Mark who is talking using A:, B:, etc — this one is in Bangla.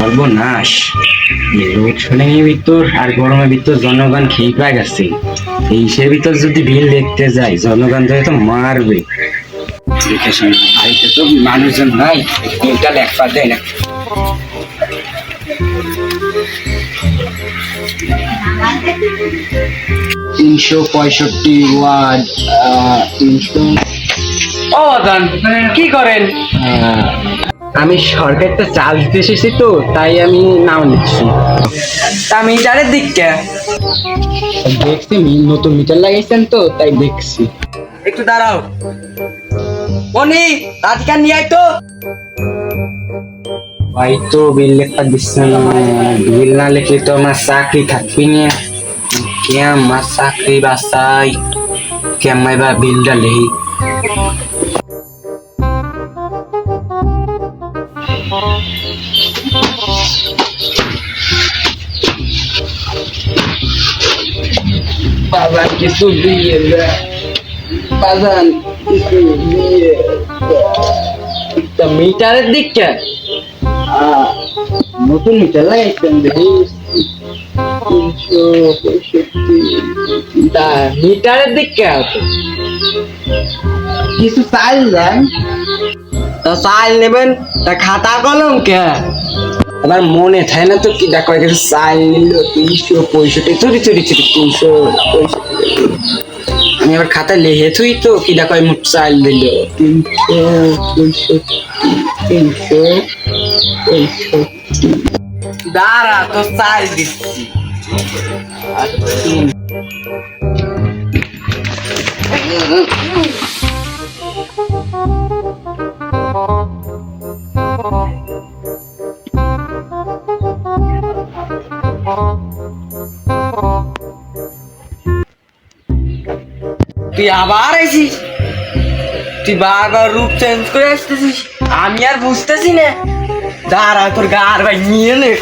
A: সর্বনাশ! এই লোডশেডিং এর ভিতর আর গরমের ভিতর জনগণ খেয়ে পায় গেছে। এই সে ভিতর যদি বিল দেখতে যাই, জনগণ তো মারবে। দেখে শুনে বাড়িতে তো মানুষজন নাই, বিলটা লেখা দেয় না। 365 ওয়াট, 300।
B: ও দান কি করেন?
A: আমি সরকারটা চাল দিতে এসেছি তো, তাই আমি নাম নিচ্ছি।
B: তা মিটারের দিক কে?
A: দেখছি নতুন মিটার লাগাইছেন তো, তাই দেখছি।
B: একটু দাঁড়াও। মনি রাজকান নিয়ে আয় তো।
A: ভাই তো বিল লেখা দিচ্ছে না, বিল না লিখলে তো আমার চাকরি থাকবি না। কে আমার চাকরি বাঁচাই, কেমাই বা বিলটা লেহি। বাজান কিছু দিয়ে দে, বাজান কিছু দিয়ে দে। তা মিটারের দিক কে? নতুন মিটার লাগাইছেন দেখি। 365। তা মিটারের দিক কে আছে? কিছু চাল দেন।
B: তা চাল নেবেন, তা খাতা কলম কে?
A: আমার মনে থাকে না তো কি দেখো, কিছু চাল নিল 365, চুরি চুরি চুরি 365। আমি আবার খাতায় লিখে থুই তো কি দেখো মোট চাল দিল 365।
B: দাঁড়া তো চাল দিচ্ছি। তুই আবার আইছিস? তুই বারবার রূপ চেঞ্জ করে আসতেছিস, আমি আর বুঝতেছি না। দাঁড়া তোর গার ভাই নিয়ে নে।